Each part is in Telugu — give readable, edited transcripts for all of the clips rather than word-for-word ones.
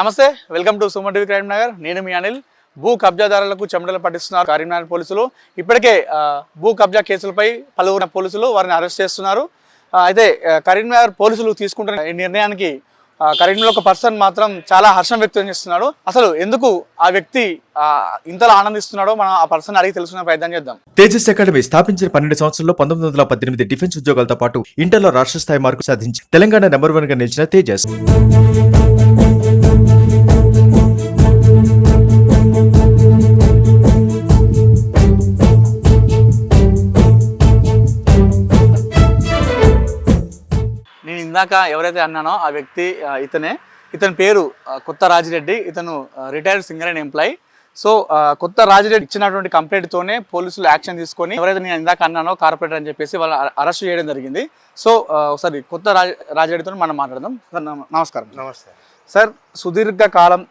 నమస్తే, welcome to Suman TV Karimnagar. నేను మీ అనిల్. భూ కబ్జాదారులకు చెమటలు పట్టిస్తున్నారు కరీంనగర్ పోలీసులు. ఇప్పటికే భూ కబ్జా కేసులపై పలువురు పోలీసులు వారిని అరెస్ట్ చేస్తున్నారు. అయితే కరీంనగర్ పోలీసులు తీసుకుంటున్న ఈ నిర్ణయానికి కరీంనగర్ ఒక పర్సన్ మాత్రం చాలా హర్షం వ్యక్తం చేస్తున్నాడు. అసలు ఎందుకు ఆ వ్యక్తి ఇంతలా ఆనందిస్తున్నాడో మనం ఆ పర్సన్ అడిగి తెలుసుకునే ప్రయత్నం చేద్దాం. తేజస్ అకాడమీ స్థాపించిన 12 సంవత్సరంలో 1918 డిఫెన్స్ ఉద్యోగాలతో పాటు ఇంటర్లో రాష్ట్ర స్థాయి మార్కు సాధించి తెలంగాణ నెంబర్ 1 గా నిలిచిన తేజస్ నేను ఇందాక ఎవరైతే అన్నానో ఆ వ్యక్తి ఇతని పేరు కొత్త రాజిరెడ్డి. ఇతను retired singer and employee. So కొత్త రాజిరెడ్డి ఇచ్చినటువంటి కంప్లైంట్తోనే పోలీసులు యాక్షన్ తీసుకొని ఎవరైతే నేను ఇందాక అన్నానో కార్పొరేటర్ అని చెప్పేసి వాళ్ళు అరెస్ట్ చేయడం జరిగింది. సో ఒకసారి కొత్త రాజిరెడ్డితో మనం మాట్లాడదాం. సార్ నమస్కారం. నమస్తే సార్, సుదీర్ఘ కాలం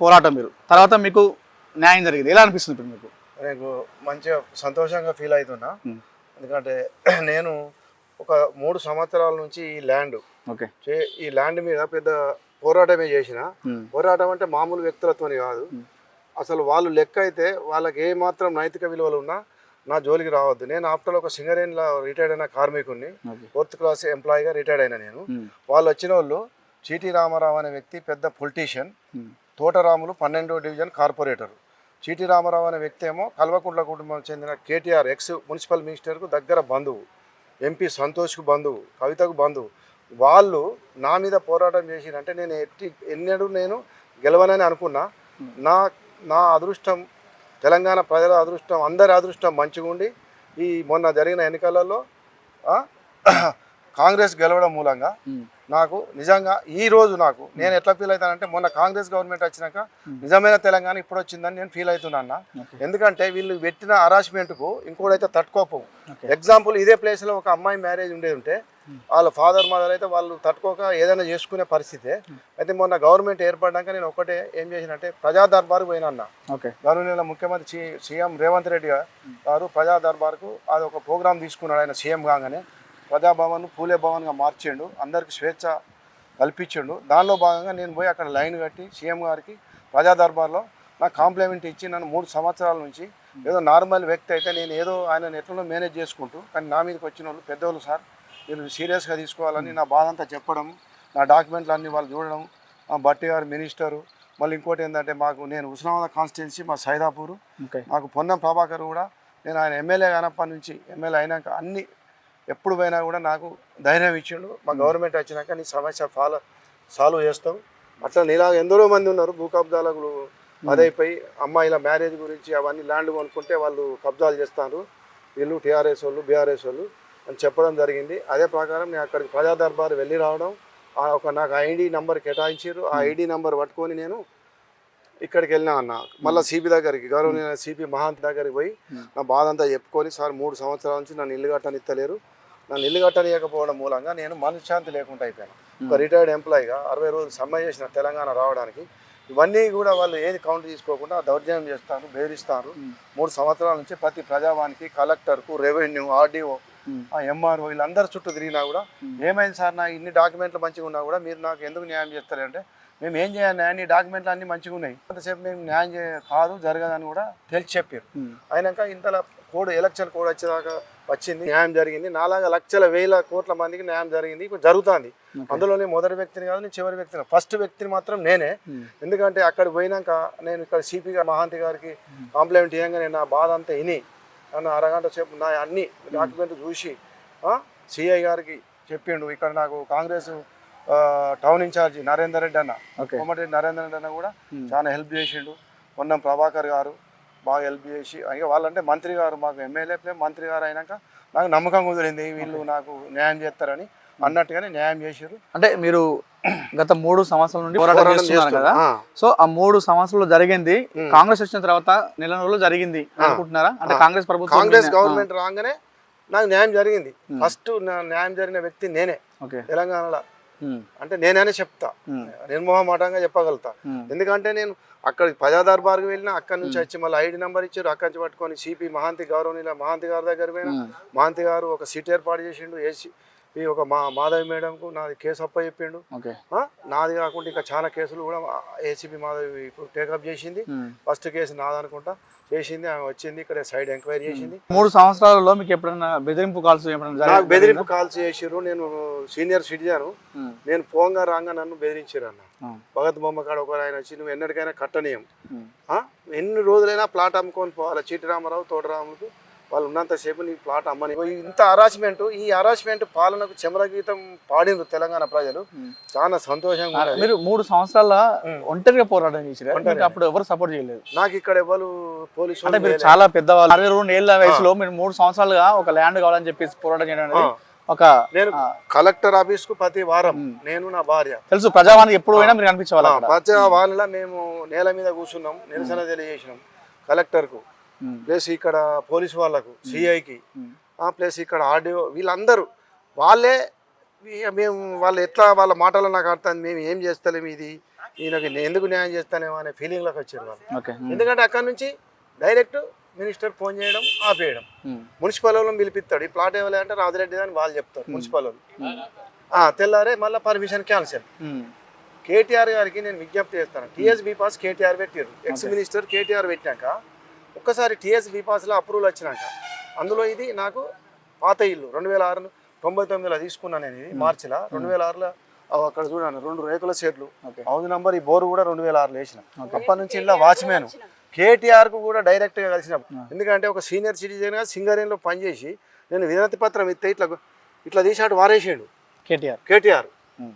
పోరాటం మీరు తర్వాత మీకు న్యాయం జరిగింది, ఎలా అనిపిస్తుంది ఇప్పుడు మీకు? నాకు మంచిగా సంతోషంగా ఫీల్ అవుతున్నా. ఎందుకంటే నేను ఒక 3 సంవత్సరాల నుంచి ఈ ల్యాండ్ మీద పెద్ద పోరాటమే చేసిన. పోరాటం అంటే మామూలు వ్యక్తులతోని కాదు. అసలు వాళ్ళు లెక్క అయితే వాళ్ళకి ఏ మాత్రం నైతిక విలువలు ఉన్నా నా జోలికి రావద్దు. నేను ఆఫ్టర్ ఒక సింగరేణిలో రిటైర్డ్ అయిన కార్మికుడిని, 4th క్లాస్ ఎంప్లాయీగా రిటైర్డ్ అయినా నేను. వాళ్ళు వచ్చిన వాళ్ళు చీటీ రామారావు అనే వ్యక్తి పెద్ద పొలిటీషియన్, తోటరాములు 12వ డివిజన్ కార్పొరేటర్. చీటీ రామారావు అనే వ్యక్తి ఏమో కల్వకుంట్ల కుటుంబం చెందిన కేటీఆర్ ఎక్స్ మున్సిపల్ మినిస్టర్కు దగ్గర బంధువు, ఎంపీ సంతోష్కు బంధువు, కవితకు బంధువు. వాళ్ళు నా మీద పోరాటం చేసిరంటే నేను ఎన్నడూ నేను గెలవనని అనుకున్నా. నా అదృష్టం, తెలంగాణ ప్రజల అదృష్టం, అందరి అదృష్టం మంచిగా ఉండి ఈ మొన్న జరిగిన ఎన్నికలలో కాంగ్రెస్ గెలవడం మూలంగా నాకు నిజంగా ఈ రోజు నేను ఎట్లా ఫీల్ అవుతానంటే మొన్న కాంగ్రెస్ గవర్నమెంట్ వచ్చినాక నిజమైన తెలంగాణ ఇప్పుడు వచ్చిందని నేను ఫీల్ అవుతున్నా. ఎందుకంటే వీళ్ళు పెట్టిన హరాస్మెంట్కు ఇంకోటైతే తట్టుకోపోవు. ఎగ్జాంపుల్, ఇదే ప్లేస్లో ఒక అమ్మాయి మ్యారేజ్ ఉండేది ఉంటే వాళ్ళ ఫాదర్ మదర్ అయితే వాళ్ళు తట్టుకోక ఏదైనా చేసుకునే పరిస్థితే. అయితే మొన్న గవర్నమెంట్ ఏర్పడ్డాక నేను ఒకటే ఏం చేసినంటే ప్రజా దర్బార్ పోయినా. గవర్నమెంట్ ముఖ్యమంత్రి సీఎం రేవంత్ రెడ్డి గారు ప్రజా దర్బార్కు అది ఒక ప్రోగ్రామ్ తీసుకున్నాడు. ఆయన సీఎం కాగానే ప్రజాభవన్ పూలే భవన్గా మార్చిండు, అందరికి స్వేచ్ఛ కల్పించిండు. దానిలో భాగంగా నేను పోయి అక్కడ లైన్ కట్టి సీఎం గారికి ప్రజా దర్బార్లో నాకు కాంప్లిమెంట్ ఇచ్చి నన్ను 3 సంవత్సరాల నుంచి ఏదో నార్మల్ వ్యక్తి అయితే నేను ఏదో ఆయన ఎట్లనో మేనేజ్ చేసుకుంటూ, కానీ నా మీదకి వచ్చిన వాళ్ళు పెద్దోళ్ళు, సార్ మీరు సీరియస్గా తీసుకోవాలని నా బాధ అంతా చెప్పడం, నా డాక్యుమెంట్లు అన్నీ వాళ్ళు చూడడం, భట్టి గారు మినిస్టరు. మళ్ళీ ఇంకోటి ఏంటంటే నేను హుస్నాబాద్ కాన్స్టిట్యున్సీ మా సైదాపూరు, నాకు పొన్నం ప్రభాకర్ కూడా నేను ఆయన ఎమ్మెల్యే కానప్పటి నుంచి ఎమ్మెల్యే అయినాక అన్ని ఎప్పుడు పోయినా కూడా నాకు ధైర్యం ఇచ్చిండు. మా గవర్నమెంట్ వచ్చినాక నీ సమస్య సాల్వ్ చేస్తాం. అట్లా నీలాగా ఎందరో మంది ఉన్నారు భూ కబ్జాలకు అదైపోయి అమ్మాయిల మ్యారేజ్ గురించి అవన్నీ ల్యాండ్ కొనుక్కుంటే వాళ్ళు కబ్జాలు చేస్తారు, వీళ్ళు టీఆర్ఎస్ వాళ్ళు బీఆర్ఎస్ వాళ్ళు అని చెప్పడం జరిగింది. అదే ప్రకారం నేను అక్కడికి ప్రజా దర్బార్ వెళ్ళి రావడం, నాకు ఐడి నెంబర్ కేటాయించారు. ఆ ఐడి నెంబర్ పట్టుకొని నేను ఇక్కడికి వెళ్ళినా అన్న. మళ్ళీ సిపి దగ్గరికి, గౌరవనీయ సిపి మహాంత్ దగ్గరికి పోయి నా బాధ అంతా చెప్పుకొని, సార్ 3 సంవత్సరాల నుంచి నన్ను ఇల్లు కట్టనిత్తలేరు, నన్ను ఇల్లు కట్టనీయకపోవడం మూలంగా నేను మనశ్శాంతి లేకుండా అయిపోయాను. ఒక రిటైర్డ్ ఎంప్లాయీగా 60 రోజులు సమ్మె చేసిన తెలంగాణ రావడానికి ఇవన్నీ కూడా వాళ్ళు ఏది కౌంట్ తీసుకోకుండా దౌర్జన్యం చేస్తారు, బెదిరిస్తారు. 3 సంవత్సరాల నుంచి ప్రతి ప్రజావానికి, కలెక్టర్కు, రెవెన్యూ, ఆర్డీఓ, ఎంఆర్ఓ వీళ్ళందరూ చుట్టూ తిరిగినా కూడా ఏమైంది సార్, నా ఇన్ని డాక్యుమెంట్లు మంచిగా ఉన్నా కూడా మీరు నాకు ఎందుకు న్యాయం చేస్తారంటే, మేము ఏం చేయాలి, న్యాయం డాక్యుమెంట్లు అన్నీ మంచిగా ఉన్నాయి, అంతసేపు మేము న్యాయం కాదు జరగదని కూడా తెలిసి చెప్పారు. అయినాక ఇంతలా ఎలక్షన్ కోడ్ వచ్చేదాకా వచ్చింది, న్యాయం జరిగింది. నాలాగా లక్షల వేల కోట్ల మందికి న్యాయం జరిగింది, ఇప్పుడు జరుగుతుంది. అందులోనే మొదటి వ్యక్తిని కాదు, నేను చివరి వ్యక్తిని, ఫస్ట్ వ్యక్తిని మాత్రం నేనే. ఎందుకంటే అక్కడికి పోయినాక నేను ఇక్కడ సిపి మహాంతి గారికి కాంప్లైంట్ ఇవ్వగా నేను నా బాధ అంతా విని నన్ను అరగంట సేపు నా అన్ని డాక్యుమెంట్లు చూసి సిఐ గారికి చెప్పిండు. ఇక్కడ నాకు కాంగ్రెస్ టౌన్ ఇన్ఛార్జి నరేందర్ రెడ్డి అన్న, కోమటిరెడ్డి నరేందర్ రెడ్డి అన్న కూడా చాలా హెల్ప్ చేసిండు. పొన్నం ప్రభాకర్ గారు బాగా హెల్ప్ చేసి, ఇక వాళ్ళంటే మంత్రి గారు, మాకు ఎమ్మెల్యే మంత్రి గారు అయినాక నాకు నమ్మకం కుదిరింది వీళ్ళు నాకు న్యాయం చేస్తారని అన్నట్టుగానే న్యాయం చేశారు. అంటే మీరు గత 3 సంవత్సరాల నుండి పోరాటం చేస్తున్నారు కదా, సో ఆ 3 సంవత్సరాలు జరిగింది కాంగ్రెస్ వచ్చిన తర్వాత నెల రోజులు జరిగింది అనుకుంటున్నారా? అంటే కాంగ్రెస్ గవర్నమెంట్ రాగానే నాకు న్యాయం జరిగింది. ఫస్ట్ న్యాయం జరిగిన వ్యక్తి నేనే తెలంగాణలో. అంటే నేనే చెప్తా, నిర్మోహమాటంగా చెప్పగలుగుతా. ఎందుకంటే నేను అక్కడికి ప్రజా దర్బార్కి వెళ్ళినా, అక్కడి నుంచి వచ్చి మళ్ళీ ఐడి నెంబర్ ఇచ్చారు, అక్కడి నుంచి పట్టుకొని సిపి మహాంతి, గౌరవనీయుల మహాంతి గారి దగ్గర పోయినా. మహాంతి గారు ఒక సీట్ ఏర్పాటు చేసిండు, ఈ ఒక మాధవి మేడంకు నాది కేసు అప్ప చెప్పిండు. ఓకే. నాది కాకుండా ఇంకా చాలా కేసులు కూడా ఏసీపీ మాధవి ఇప్పుడు టేకప్ చేసింది. ఫస్ట్ కేసు నాదనుకుంటా చేసింది, ఆమె వచ్చింది ఇక్కడ సైడ్ ఎంక్వైరీ చేసింది. 3 సంవత్సరాలలో మీకు ఎప్పుడైనా బెదిరింపు కాల్స్ నాకు బెదిరింపు కాల్స్ చేసిర్రు. నేను సీనియర్ సిటిజన్, నేను పోంగా రాంగా నన్ను బెదిరించారు అన్న. భగత్ బొమ్మ కాడ ఒక ఆయన వచ్చి నువ్వు ఎన్నటికైనా కట్టనీయం, ఎన్ని రోజులైనా ప్లాట్ అమ్ముకొని పోవాలి. చీటి రామారావు తోటరాములకు వాళ్ళు ఉన్నంతసేపు నీ ప్లాట్ అమ్మని. ఇంత హరాస్మెంట్, ఈ హరాస్మెంట్ పాలనకు చమరగీతం పాడిండ్రు తెలంగాణ ప్రజలు. చాలా సంతోషంగా. మీరు 3 సంవత్సరాల ఒంటరిగా పోరాటం చేశారు, అప్పుడు ఎవరు సపోర్ట్ చేయలేదు. నాకు ఇక్కడ ఎవరు పోలీసు అంటే మీరు చాలా పెద్దవాళ్ళు, 62 ఏళ్ల వయసులో మీరు 3 సంవత్సరాలుగా ఒక ల్యాండ్ కావాలని చెప్పేసి పోరాటం చేయడం అనేది ఒక. నేను కలెక్టర్ ఆఫీస్ కు ప్రతి వారం నేను నా భార్య తెలుసు ప్రజావాణి ఎప్పుడు పోయినా మీరు కనిపించేవాళ్ళు. ప్రజావాణిలో మేము నేల మీద కూర్చున్నాం, నిరసన తెలియజేసినాం కలెక్టర్ కు, ప్లస్ ఇక్కడ పోలీసు వాళ్ళకు, సిఐకి, ప్లస్ ఇక్కడ ఆర్డీఓ, వీళ్ళందరూ వాళ్ళే మేము వాళ్ళు ఎట్లా వాళ్ళ మాటలు నాకు అర్థం, మేము ఏం చేస్తలేము, ఇది ఈయనకి ఎందుకు న్యాయం చేస్తానేమో అనే ఫీలింగ్లోకి వచ్చారు వాళ్ళు. ఎందుకంటే అక్కడ నుంచి డైరెక్ట్ మినిస్టర్ ఫోన్ చేయడం ఆపేయడం, మున్సిపల్ వాళ్ళని పిలిపిస్తాడు, ఈ ప్లాట్ ఇవ్వలే అంటే రాజురెడ్డి అని వాళ్ళు చెప్తారు మున్సిపల్ వాళ్ళు. తెల్లారే మళ్ళీ పర్మిషన్ క్యాన్సిల్. కేటీఆర్ గారికి నేను విజ్ఞప్తి చేస్తాను, టీఎస్ బీపాస్ కేటీఆర్ పెట్టారు, ఎక్స్ మినిస్టర్ కేటీఆర్ పెట్టాక ఒక్కసారి టీఎస్ బీపాస్లో అప్రూవల్ వచ్చినాక అందులో ఇది నాకు పాత ఇల్లు 2006-99లో తీసుకున్నాను నేను. ఇది మార్చిలో 2006లో అక్కడ చూడండి 2 రేకుల షెడ్లు, హౌస్ నంబర్, ఈ బోరు కూడా 2006లో వేసిన. అప్పటి నుంచి ఇలా వాచ్మెన్ కేటీఆర్కు కూడా డైరెక్ట్గా కలిసినప్పుడు, ఎందుకంటే ఒక సీనియర్ సిటిజన్గా సింగరేణిలో పనిచేసి నేను వినతి పత్రం ఇస్తే ఇట్లా తీసాడు వారేసాడు కేటీఆర్.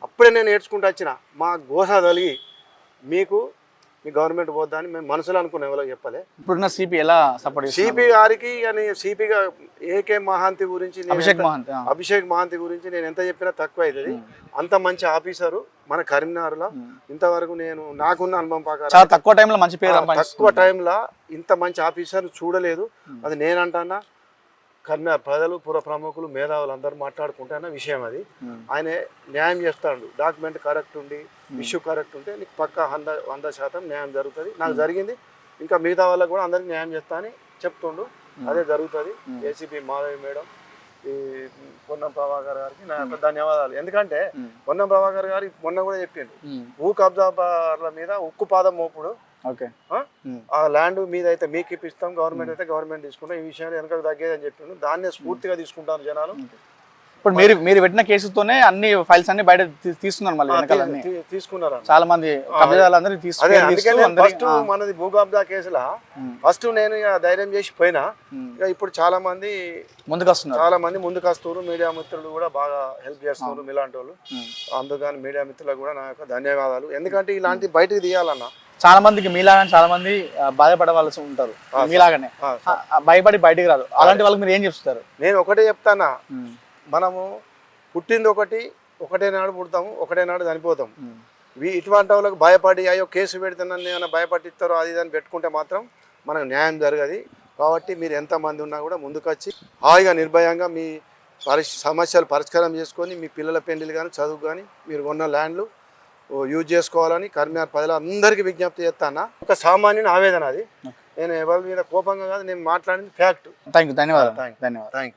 అప్పుడే నేను నేర్చుకుంటూ వచ్చిన మా గోస తొలిగి మీకు మీ గవర్నమెంట్ పోద్దా అని మేము మనసులో అనుకున్నాం, ఎవరో చెప్పలే. ఇప్పుడున్న సిపి ఎలా సపోర్ట్? సిపి గారికి కానీ సిపిగా ఏకే మహాంతి గురించి, అభిషేక్ మహాంతి గురించి నేను ఎంత చెప్పినా తక్కువ అవుతుంది. అంత మంచి ఆఫీసరు మన కరీంనగర్లో. ఇంతవరకు నేను నాకున్న అనుభవం ప్రకారం తక్కువ టైంలో మంచి పేరు, తక్కువ టైంలో ఇంత మంచి ఆఫీసర్ చూడలేదు. అది నేనంటానా, కరీంనగర్ ప్రజలు, పుర ప్రముఖులు, మేధావులు అందరూ మాట్లాడుకుంటున్న విషయం అది. ఆయన న్యాయం చేస్తాడు, డాక్యుమెంట్ కరెక్ట్ ఉండి ఇష్యూ కరెక్ట్ ఉంటే నీకు పక్కా 100% న్యాయం జరుగుతుంది. నాకు జరిగింది, ఇంకా మిగతా వాళ్ళకు కూడా అందరికి న్యాయం చేస్తా అని చెప్తుండు, అదే జరుగుతుంది. ఏసీపీ మాధవి మేడం, ఈ పొన్నం ప్రభాకర్ గారికి నా యొక్క ధన్యవాదాలు. ఎందుకంటే పొన్నం ప్రభాకర్ గారు మొన్న కూడా చెప్పిండు, భూ కబ్జాల మీద ఉక్కు పాదం మోపుడు, ఆ ల్యాండ్ మీద అయితే మీకు ఇప్పిస్తాం, గవర్నమెంట్ అయితే గవర్నమెంట్ తీసుకుంటాం, ఈ విషయాన్ని వెనక తగ్గేది అని చెప్పిండు. దాన్నే స్ఫూర్తిగా తీసుకుంటారు జనాలు. ఇప్పుడు మీరు పెట్టిన కేసుతోనే అన్ని ఫైల్స్ అన్ని బయట తీసుకున్నారు, మళ్ళీ తీసుకున్నారు చాలా మంది కబ్జాదారులందరూ. ఫస్ట్ మనది భూ కబ్జా కేసులా ఫస్ట్ నేను ధైర్యం చేసి పోయినా, ఇక ఇప్పుడు చాలా మంది ముందుకు వస్తున్నారు, మీడియా మిత్రులు కూడా బాగా హెల్ప్ చేస్తున్నారు మీలాంటి వాళ్ళు. అందుకని మీడియా మిత్రులకు కూడా నా యొక్క ధన్యవాదాలు. ఎందుకంటే ఇలాంటి బయటకు తీయాలన్నా చాలా మందికి మీలాగానే చాలా మంది బాధపడవలసి ఉంటారు, మీలాగానే భయపడి బయటికి రాదు. అలాంటి వాళ్ళకి మీరు ఏం చెప్తారు? నేను ఒకటే చెప్తానా, మనము పుట్టింది ఒకటే నాడు పుడతాము, ఒకటే నాడు చనిపోతాం. ఇటువంటి వాళ్ళకి భయపడి అయ్యో కేసు పెడుతున్నాను ఏమైనా భయపడిస్తారో అది అని పెట్టుకుంటే మాత్రం మనకు న్యాయం జరగదు. కాబట్టి మీరు ఎంతమంది ఉన్నా కూడా ముందుకొచ్చి హాయిగా నిర్భయంగా మీ సమస్యలు పరిష్కారం చేసుకొని మీ పిల్లల పెళ్లిలు కానీ చదువు కానీ మీరు ఉన్న ల్యాండ్లు యూజ్ చేసుకోవాలని కరీంనగర్ ప్రజలు అందరికీ విజ్ఞప్తి చేస్తాను. ఒక సామాన్యుని ఆవేదన అది. నేను ఎవరి మీద కోపంగా కాదు, నేను మాట్లాడింది ఫ్యాక్ట్. ధన్యవాదాలు.